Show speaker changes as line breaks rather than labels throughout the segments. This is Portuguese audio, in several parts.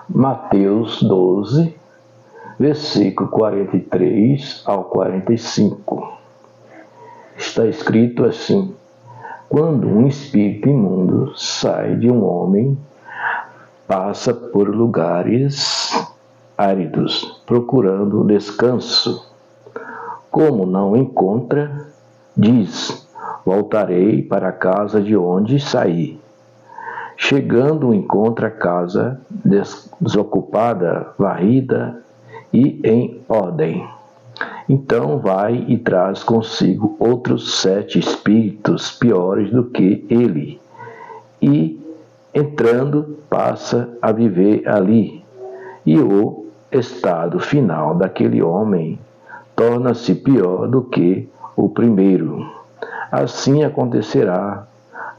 Mateus 12, versículo 43 ao 45. Está escrito assim: quando um espírito imundo sai de um homem, passa por lugares áridos, procurando descanso. Como não encontra, diz: voltarei para a casa de onde saí. Chegando, encontra a casa desocupada, varrida e em ordem. Então vai e traz consigo outros 7 espíritos piores do que ele, e, entrando, passa a viver ali. E o estado final daquele homem torna-se pior do que o primeiro. Assim acontecerá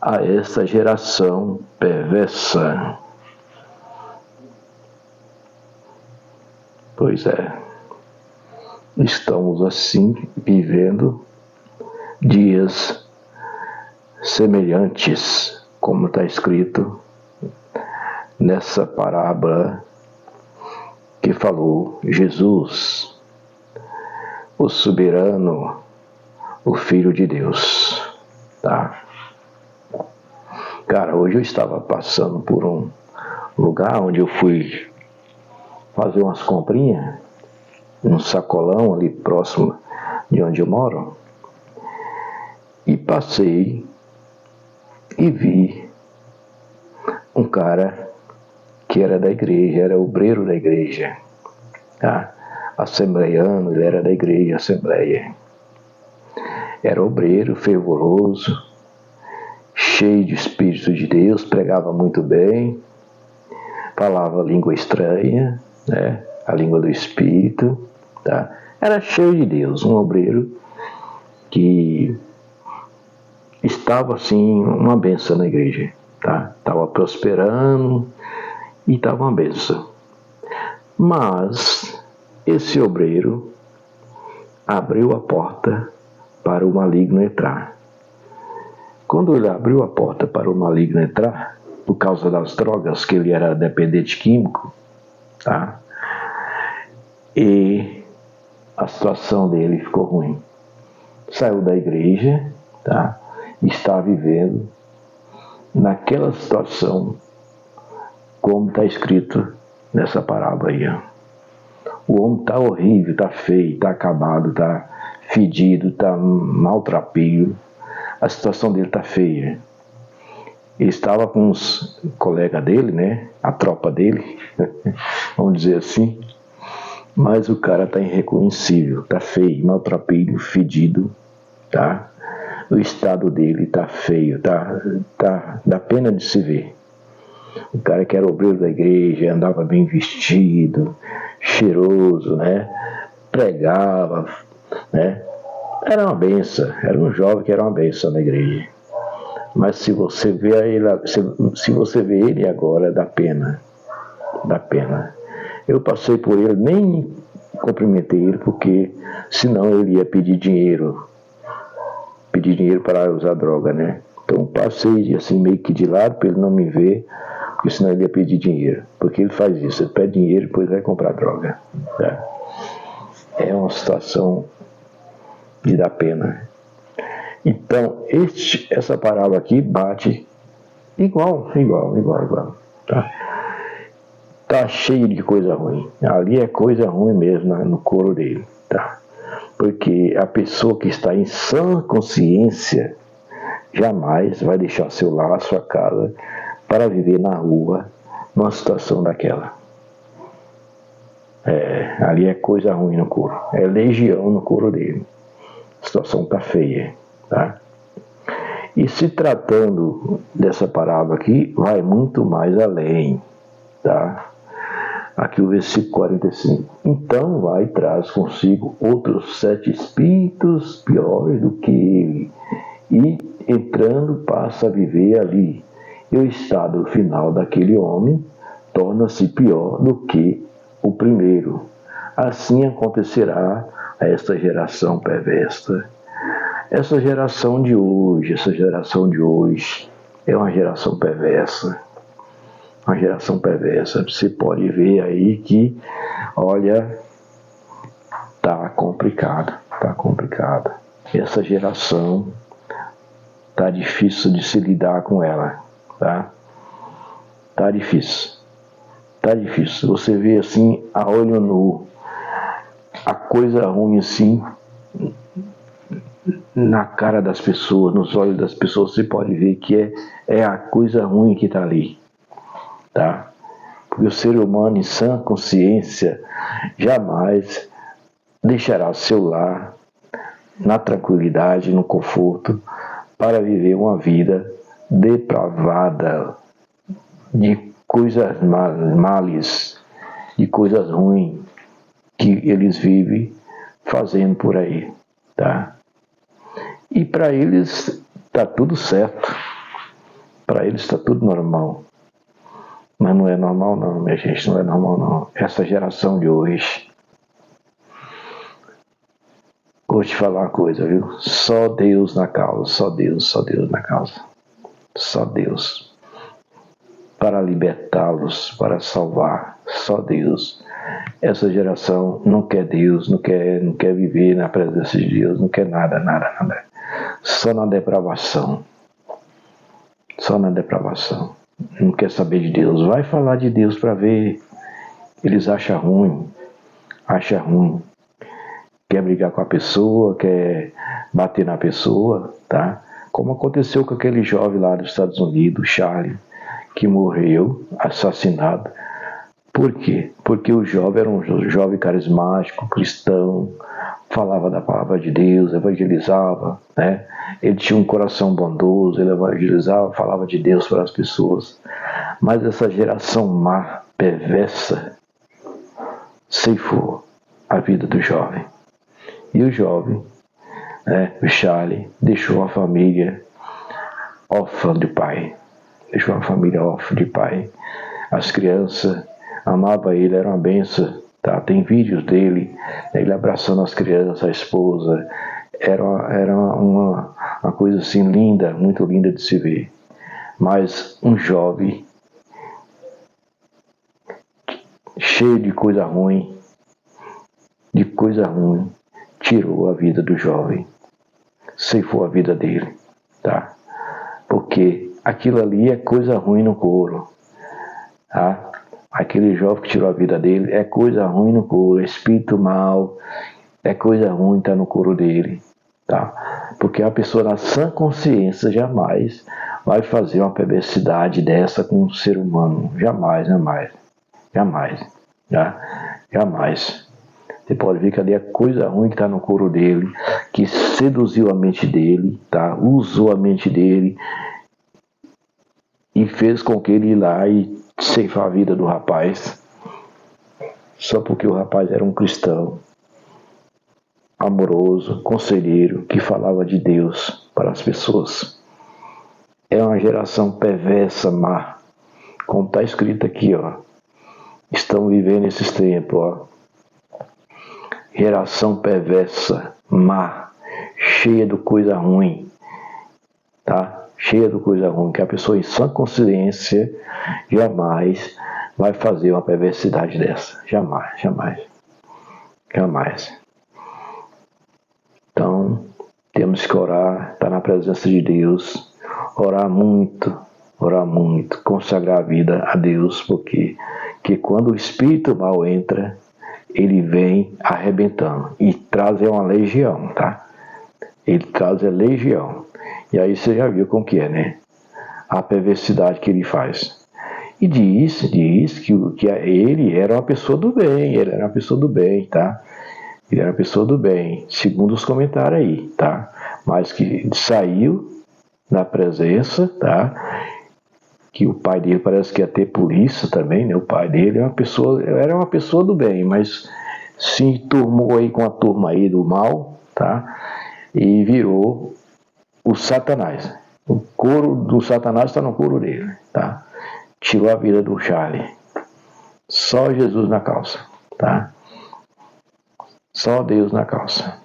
a esta geração perversa. Pois é, estamos assim vivendo dias semelhantes, como está escrito nessa parábola que falou Jesus, o soberano, o Filho de Deus, tá? Cara, hoje eu estava passando por um lugar onde eu fui fazer umas comprinhas, num sacolão ali próximo de onde eu moro, e passei e vi um cara que era da igreja, era obreiro da igreja, tá? Assembleiano, ele era da igreja, Assembleia. Era obreiro, fervoroso, cheio de Espírito de Deus, pregava muito bem, falava língua estranha, né? A língua do Espírito, tá? Era cheio de Deus, um obreiro que estava assim, uma benção na igreja, tá? Estava prosperando e estava uma benção. Mas esse obreiro abriu a porta para o maligno entrar. Quando ele abriu a porta para o maligno entrar, por causa das drogas, que ele era dependente químico, tá? E a situação dele ficou ruim. Saiu da igreja, tá? E está vivendo naquela situação, como está escrito nessa parábola aí. O homem está horrível, está feio, está acabado, está fedido, está maltrapilho. A situação dele está feia. Ele estava com os colegas dele, né? A tropa dele, vamos dizer assim. Mas o cara está irreconhecível, está feio, maltrapilho, fedido, tá? O estado dele está feio, tá dá pena de se ver. O cara que era obreiro da igreja, andava bem vestido, cheiroso, né? Pregava, né? Era uma benção, era um jovem que era uma benção na igreja. Mas se você vê ele, se você vê ele agora, dá pena. Dá pena. Eu passei por ele, nem cumprimentei ele, porque senão ele ia pedir dinheiro para usar droga, né? Então passei assim meio que de lado para ele não me ver, porque senão ele ia pedir dinheiro. Porque ele faz isso, ele pede dinheiro e depois vai comprar droga, tá? É uma situação de dar pena. Então, essa parábola aqui bate igual, tá? Tá cheio de coisa ruim. Ali é coisa ruim mesmo no couro dele, tá? Porque a pessoa que está em sã consciência jamais vai deixar seu lar, sua casa, para viver na rua numa situação daquela. Ali é coisa ruim no couro. É legião no couro dele. A situação tá feia, tá? E se tratando dessa parábola aqui, vai muito mais além, tá? Aqui o versículo 45. Então vai e traz consigo outros 7 espíritos piores do que ele, e entrando passa a viver ali. E o estado final daquele homem torna-se pior do que o primeiro. Assim acontecerá a esta geração perversa. Essa geração de hoje é uma geração perversa. Uma geração perversa. Você pode ver aí que, olha, tá complicado, tá complicado. Essa geração tá difícil de se lidar com ela, tá? Tá difícil. Tá difícil. Você vê assim, a olho nu, a coisa ruim assim, na cara das pessoas, nos olhos das pessoas, você pode ver que é a coisa ruim que está ali, tá? Porque o ser humano em sã consciência jamais deixará seu lar na tranquilidade, no conforto, para viver uma vida depravada de coisas males, de coisas ruins que eles vivem fazendo por aí, tá? E para eles está tudo certo, para eles está tudo normal. Mas não é normal não, minha gente, não é normal não. Essa geração de hoje, vou te falar uma coisa, viu? Só Deus na causa, só Deus na causa. Só Deus. Para libertá-los, para salvar, só Deus. Essa geração não quer Deus, não quer viver na presença de Deus, não quer nada. Só na depravação. Só na depravação. Não quer saber de Deus. Vai falar de Deus para ver. Eles acham ruim. Quer brigar com a pessoa, quer bater na pessoa, tá? Como aconteceu com aquele jovem lá dos Estados Unidos, Charlie, que morreu assassinado. Por quê? Porque o jovem era um jovem carismático, cristão, falava da palavra de Deus, evangelizava, né? Ele tinha um coração bondoso, ele evangelizava, falava de Deus para as pessoas. Mas essa geração má, perversa, ceifou a vida do jovem. E o jovem, né, o Charlie, deixou a família órfã de pai. Deixou a família órfã de pai. As crianças amavam ele, era uma benção. Tá? Tem vídeos dele, ele abraçando as crianças, a esposa. Era uma coisa assim linda, muito linda de se ver. Mas um jovem cheio de coisa ruim, tirou a vida do jovem, ceifou a vida dele, tá? Porque aquilo ali é coisa ruim no couro, tá? Aquele jovem que tirou a vida dele é coisa ruim no couro, espírito mal, é coisa ruim tá no couro dele, tá? Porque a pessoa na sã consciência jamais vai fazer uma perversidade dessa com um ser humano, jamais, tá? Jamais. Você pode ver que ali é coisa ruim que está no couro dele, que seduziu a mente dele, tá? Usou a mente dele e fez com que ele ir lá e ceifar a vida do rapaz, só porque o rapaz era um cristão, amoroso, conselheiro, que falava de Deus para as pessoas. É uma geração perversa, má, como está escrito aqui, ó. Estão vivendo esses tempos, ó. Geração perversa, má, cheia de coisa ruim, tá? Cheia de coisa ruim, que a pessoa em sã consciência jamais vai fazer uma perversidade dessa. Jamais. Então, temos que orar, estar na presença de Deus, orar muito, consagrar a vida a Deus, porque quando o espírito mal entra, ele vem arrebentando e traz uma legião, tá? Ele traz a legião. E aí você já viu como que é, né? A perversidade que ele faz. E diz que ele era uma pessoa do bem, tá? Ele era uma pessoa do bem, segundo os comentários aí, tá? Mas que saiu da presença, tá? Que o pai dele parece que ia ter polícia também, né? O pai dele era uma pessoa do bem, mas se enturmou aí com a turma aí do mal, tá? E virou o Satanás. O couro do Satanás está no couro dele, tá? Tirou a vida do Charlie. Só Jesus na causa, tá? Só Deus na causa.